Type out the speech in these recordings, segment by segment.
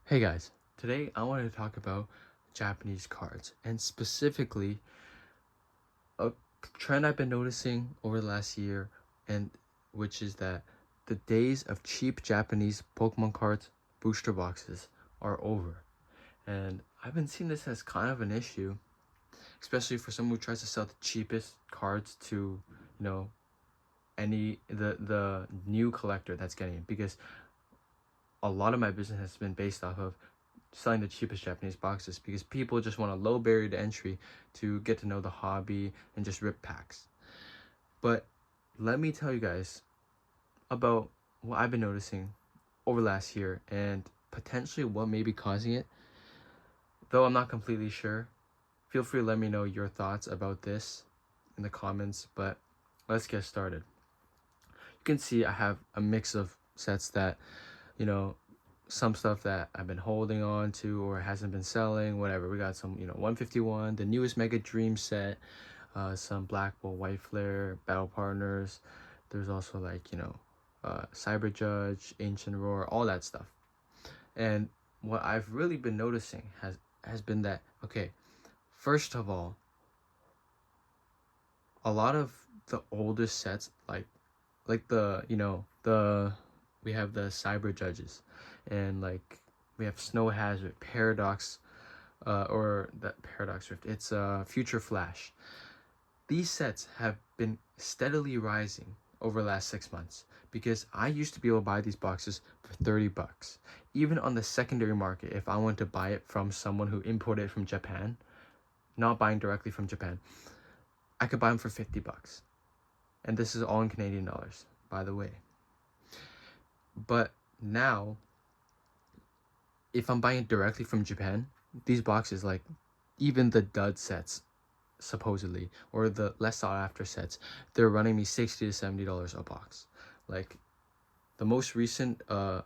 Hey guys, today I wanted to talk about Japanese cards and specifically a trend I've been noticing over the last year, and which is that the days of cheap Japanese Pokemon cards booster boxes are over. And I've been seeing this as kind of an issue, especially for someone who tries to sell the cheapest cards to, any the new collector that's getting it, because a lot of my business has been based off of selling the cheapest Japanese boxes because people just want a low barrier to entry to get to know the hobby and just rip packs. But let me tell you guys about what I've been noticing over last year and potentially what may be causing it. Though I'm not completely sure, feel free to let me know your thoughts about this in the comments, but let's get started. You can see I have a mix of sets that, you know, some stuff that I've been holding on to or hasn't been selling, whatever. We got some, 151, the newest Mega Dream set, some Black Bull, White Flare, Battle Partners. There's also like, Cyber Judge, Ancient Roar, all that stuff. And what I've really been noticing has been that, okay, first of all, a lot of the oldest sets, like the we have the Cyber Judges, and like we have Snow Hazard, Paradox, or that Paradox Rift. It's Future Flash. These sets have been steadily rising over the last 6 months because I used to be able to buy these boxes for $30. Even on the secondary market, if I wanted to buy it from someone who imported it from Japan, not buying directly from Japan, I could buy them for $50. And this is all in Canadian dollars, by the way. But now, if I'm buying it directly from Japan, these boxes, like even the dud sets, supposedly, or the less sought after sets, they're running me $60 to $70 a box. Like the most recent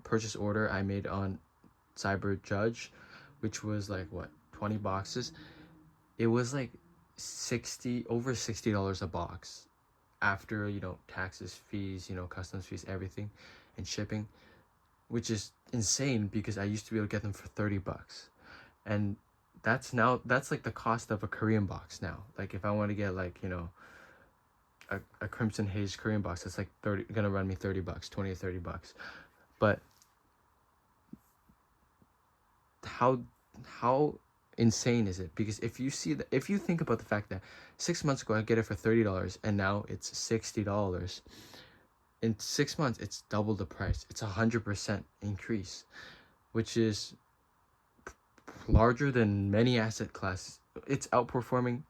purchase order I made on Cyber Judge, which was like what, 20 boxes, it was like over $60 a box after taxes, fees, customs fees, everything, and shipping, which is insane because I used to be able to get them for $30. And that's like the cost of a Korean box now. Like if I want to get like, a Crimson Haze Korean box, that's like gonna run me $30, 20 to $30. But how insane is it? Because if you think about the fact that 6 months ago I get it for $30 and now it's $60, in 6 months it's double the price. It's 100% increase, which is larger than many asset classes. It's outperforming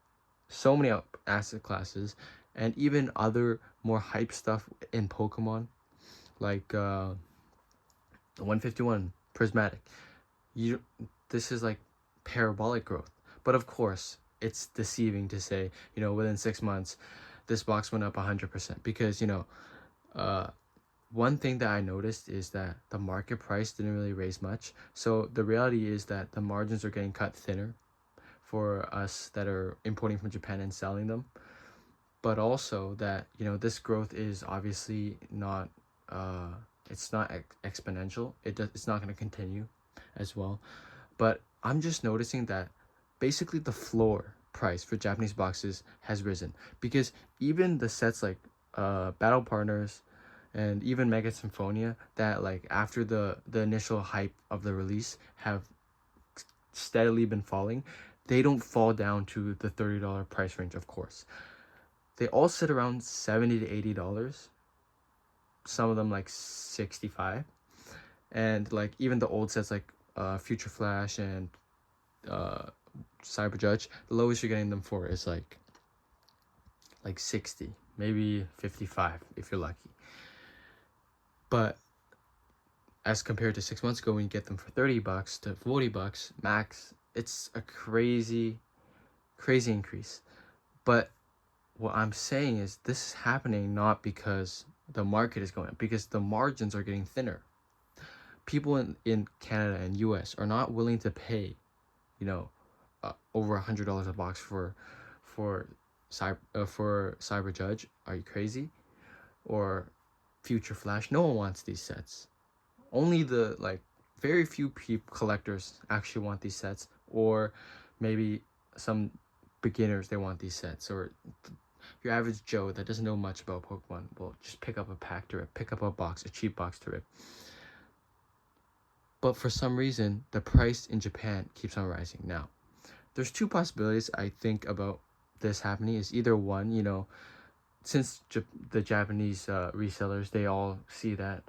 so many asset classes and even other more hype stuff in Pokemon, like the 151 prismatic. You This is like parabolic growth. But of course, it's deceiving to say, within 6 months this box went up 100%, because uh one thing that I noticed is that the market price didn't really raise much. So the reality is that the margins are getting cut thinner for us that are importing from Japan and selling them. But also that, this growth is obviously not it's not exponential. It's not going to continue as well. But I'm just noticing that basically the floor price for Japanese boxes has risen, because even the sets like Battle Partners and even Mega Symphonia, that like after the initial hype of the release have steadily been falling, they don't fall down to the $30 price range, of course. They all sit around $70 to $80. Some of them like 65. And like even the old sets like Future Flash and uh Cyber Judge, the lowest you're getting them for is like 60, maybe 55 if you're lucky. But as compared to 6 months ago, when you get them for $30 to $40 max, it's a crazy increase. But what I'm saying is this is happening not because the market is going up, because the margins are getting thinner. People in Canada and US are not willing to pay, over $100 a box for Cyber Judge. Are you crazy? Or Future Flash? No one wants these sets. Only the like very few collectors actually want these sets, or maybe some beginners, they want these sets, or your average Joe that doesn't know much about Pokemon will just pick up a pack to rip, pick up a box, a cheap box to rip. But for some reason, the price in Japan keeps on rising. Now, there's two possibilities I think about this happening. Is either one, since the Japanese resellers, they all see that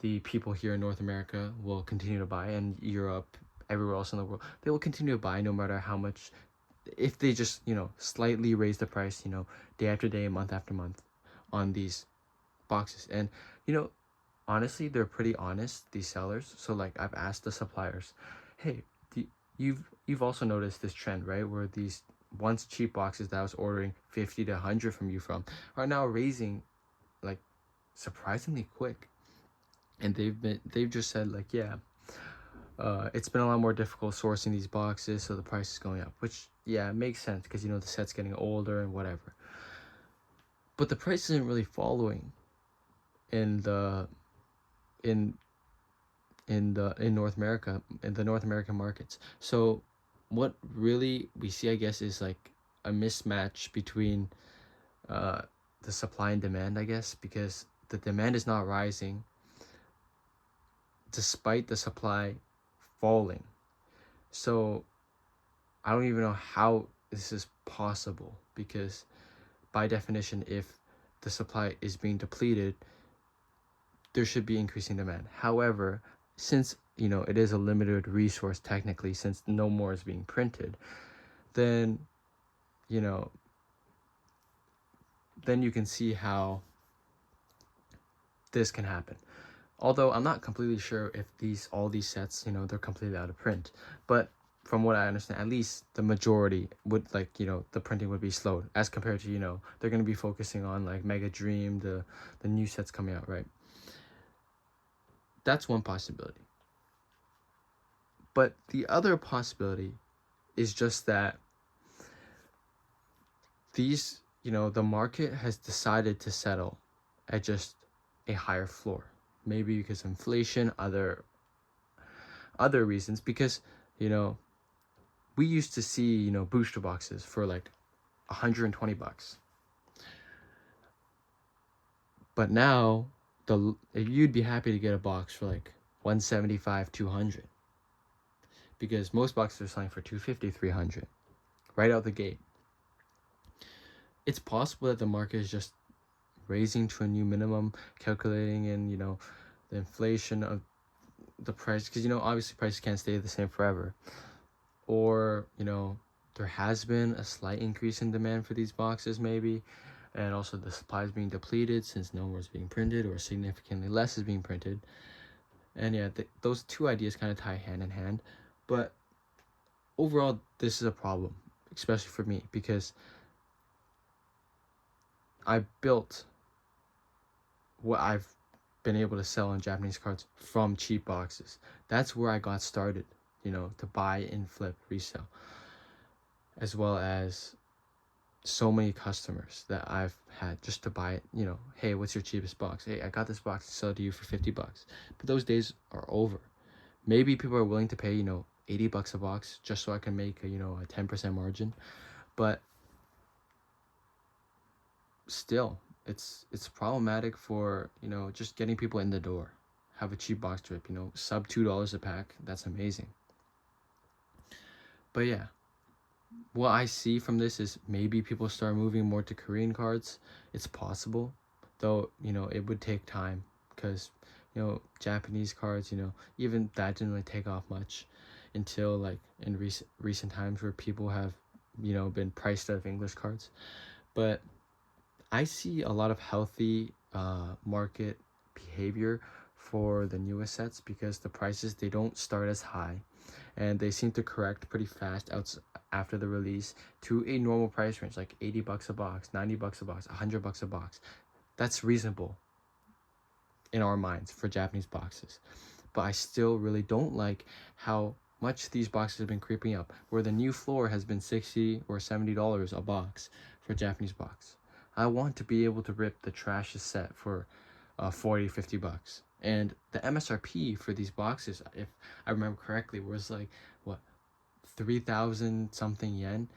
the people here in North America will continue to buy, and Europe, everywhere else in the world, they will continue to buy no matter how much. If they just slightly raise the price, day after day, month after month, on these boxes. And you know honestly, they're pretty honest, these sellers. So like, I've asked the suppliers, hey, you've also noticed this trend, right, where these once cheap boxes that I was ordering 50 to 100 from you from are now raising like surprisingly quick. And they've just said like, yeah, it's been a lot more difficult sourcing these boxes, so the price is going up, which, yeah, it makes sense because the set's getting older and whatever. But the price isn't really following in the in in North America, in the North American markets. So what really we see, I guess, is like a mismatch between the supply and demand, I guess, because the demand is not rising despite the supply falling. So I don't even know how this is possible, because by definition, if the supply is being depleted, there should be increasing demand. However, since it is a limited resource technically, since no more is being printed, then you know then you can see how this can happen. Although I'm not completely sure if all these sets, they're completely out of print. But from what I understand, at least the majority would, like, the printing would be slowed as compared to, they're going to be focusing on like Mega Dream, the new sets coming out, right? That's one possibility. But the other possibility is just that the market has decided to settle at just a higher floor. Maybe because of inflation, other reasons. Because, we used to see, booster boxes for like $120. But now you'd be happy to get a box for like 175, 200. Because most boxes are selling for 250, 300 right out the gate. It's possible that the market is just raising to a new minimum, calculating in, the inflation of the price, because obviously prices can't stay the same forever. Or there has been a slight increase in demand for these boxes, maybe, and also the supply is being depleted since no more is being printed, or significantly less is being printed. And yeah, those two ideas kind of tie hand in hand. But overall, this is a problem, especially for me, because I built what I've been able to sell on Japanese cards from cheap boxes. That's where I got started, to buy and flip, resell, as well as so many customers that I've had just to buy it. Hey, what's your cheapest box? Hey, I got this box to sell to you for $50. But those days are over. Maybe people are willing to pay, $80 a box just so I can make a 10% margin. But still, it's problematic for, just getting people in the door. Have a cheap box trip, sub $2 a pack. That's amazing. But yeah, what I see from this is maybe people start moving more to Korean cards. It's possible, though, it would take time, because, Japanese cards, even that didn't really take off much until like in recent times, where people have, been priced out of English cards. But I see a lot of healthy market behavior for the newest sets, because the prices, they don't start as high, and they seem to correct pretty fast after the release to a normal price range, like $80 a box, $90 a box, $100 a box. That's reasonable in our minds for Japanese boxes. But I still really don't like how much these boxes have been creeping up, where the new floor has been $60 or $70 a box for a Japanese box. I want to be able to rip the trashiest set for $40, $50. And the MSRP for these boxes, if I remember correctly, was like what, 3,000 something yen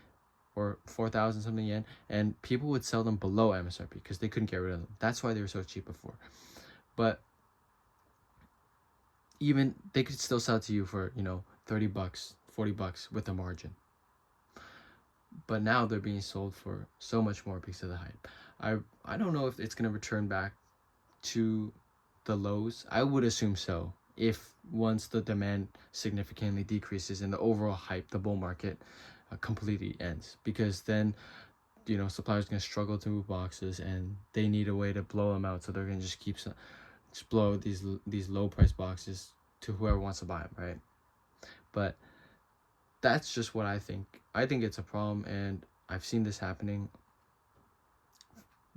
or 4,000 something yen, and people would sell them below MSRP because they couldn't get rid of them. That's why they were so cheap before. But even they could still sell to you for, 30 bucks, 40 bucks with a margin. But now they're being sold for so much more because of the hype. I don't know if it's going to return back to the lows. I would assume so, if once the demand significantly decreases and the overall hype, the bull market, completely ends, because then suppliers are going to struggle to move boxes and they need a way to blow them out, so they're going to just just blow these low price boxes to whoever wants to buy them, right? But that's just what I think. I think it's a problem, and I've seen this happening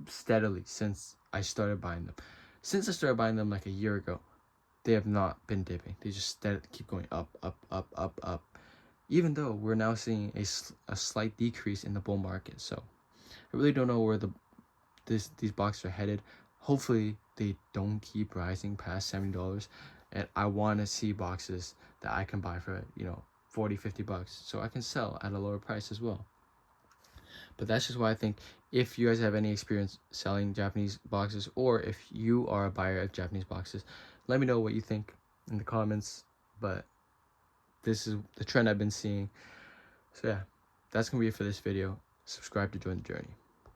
steadily since I started buying them. Since I started buying them like a year ago, they have not been dipping. They just keep going up, up, up, up, up. Even though we're now seeing a slight decrease in the bull market. So I really don't know where these boxes are headed. Hopefully they don't keep rising past $70. And I want to see boxes that I can buy for, 40, 50 bucks. So I can sell at a lower price as well. But that's just why I think, if you guys have any experience selling Japanese boxes, or if you are a buyer of Japanese boxes, let me know what you think in the comments. But this is the trend I've been seeing. So yeah, that's going to be it for this video. Subscribe to join the journey.